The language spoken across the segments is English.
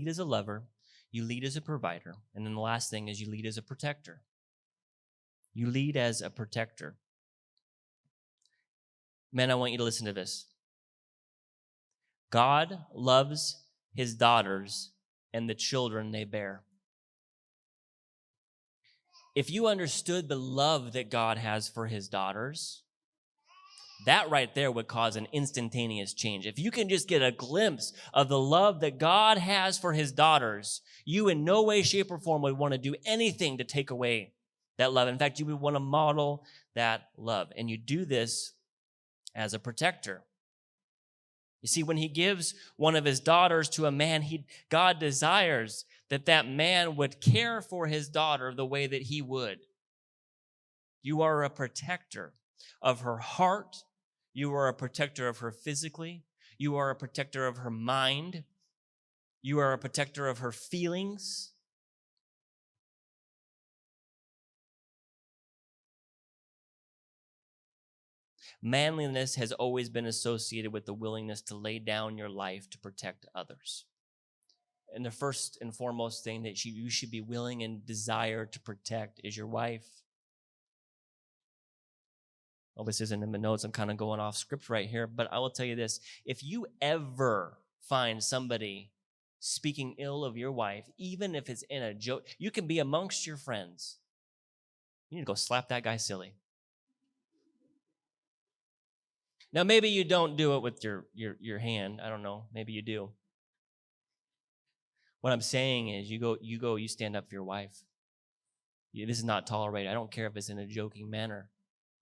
lead as a lover, you lead as a provider, and then the last thing is you lead as a protector. You lead as a protector. Men, I want you to listen to this. God loves his daughters and the children they bear. If you understood the love that God has for his daughters, that right there would cause an instantaneous change. If you can just get a glimpse of the love that God has for his daughters, you in no way, shape, or form would want to do anything to take away that love. In fact, you would want to model that love. And you do this as a protector. You see, when he gives one of his daughters to a man, God desires that that man would care for his daughter the way that he would. You are a protector of her heart. You are a protector of her physically. You are a protector of her mind. You are a protector of her feelings. Manliness has always been associated with the willingness to lay down your life to protect others. And the first and foremost thing that you should be willing and desire to protect is your wife. Well, this isn't in the notes. I'm kind of going off script right here, but I will tell you this. If you ever find somebody speaking ill of your wife, even if it's in a joke, you can be amongst your friends. You need to go slap that guy silly. Now, maybe you don't do it with your hand. I don't know. Maybe you do. What I'm saying is you stand up for your wife. This is not tolerated. I don't care if it's in a joking manner.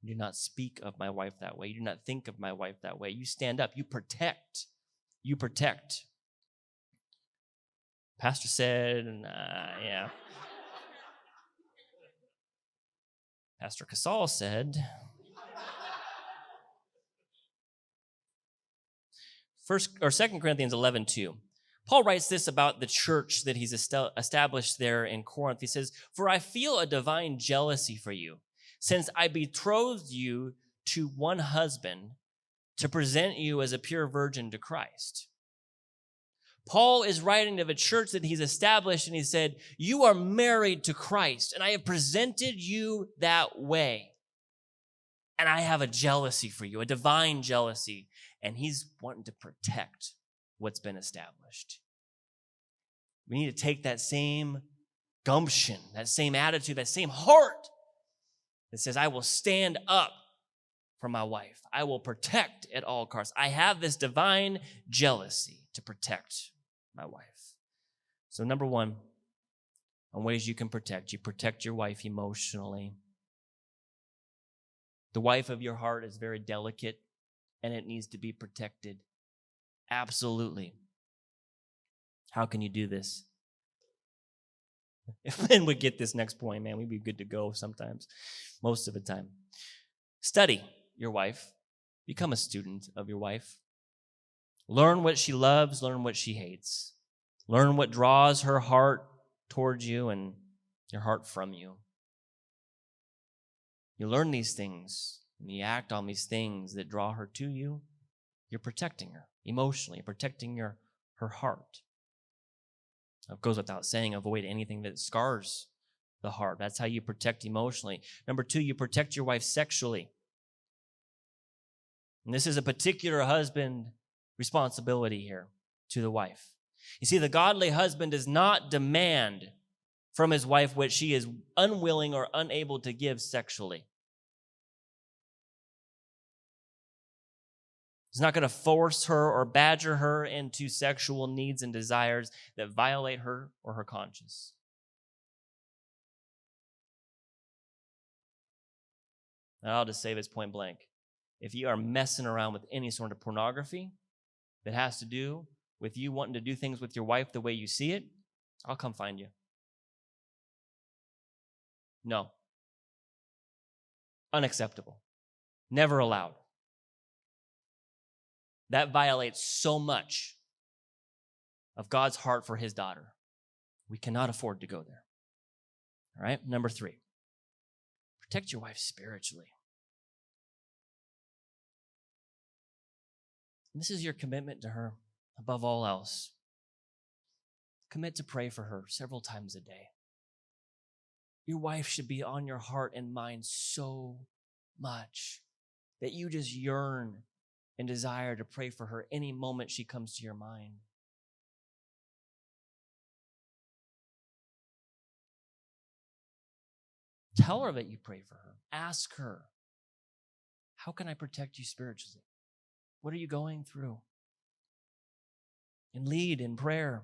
You do not speak of my wife that way. You do not think of my wife that way. You stand up. You protect. You protect. Pastor said, yeah. Pastor Casal said, 2 Corinthians 11:2. Paul writes this about the church that he's established there in Corinth. He says, "For I feel a divine jealousy for you, since I betrothed you to one husband to present you as a pure virgin to Christ." Paul is writing to the church that he's established, and he said, you are married to Christ, and I have presented you that way. And I have a jealousy for you, a divine jealousy, and he's wanting to protect what's been established. We need to take that same gumption, that same attitude, that same heart that says, I will stand up for my wife. I will protect at all costs. I have this divine jealousy to protect my wife. So number one, on ways you can protect. You protect your wife emotionally. The wife of your heart is very delicate, and it needs to be protected. Absolutely. How can you do this? If men would get this next point, man, we'd be good to go sometimes, most of the time. Study your wife. Become a student of your wife. Learn what she loves, learn what she hates. Learn what draws her heart towards you and your heart from you. You learn these things, and you act on these things that draw her to you. You're protecting her emotionally, protecting her heart. It goes without saying, avoid anything that scars the heart. That's how you protect emotionally. Number two, you protect your wife sexually. And this is a particular husband responsibility here to the wife. You see, the godly husband does not demand from his wife what she is unwilling or unable to give sexually. He's not going to force her or badger her into sexual needs and desires that violate her or her conscience. And I'll just say this point blank. If you are messing around with any sort of pornography that has to do with you wanting to do things with your wife the way you see it, I'll come find you. No. Unacceptable. Never allowed. That violates so much of God's heart for his daughter. We cannot afford to go there. All right, number three, protect your wife spiritually. And this is your commitment to her above all else. Commit to pray for her several times a day. Your wife should be on your heart and mind so much that you just yearn and desire to pray for her any moment she comes to your mind. Tell her that you pray for her. Ask her, how can I protect you spiritually? What are you going through? And lead in prayer.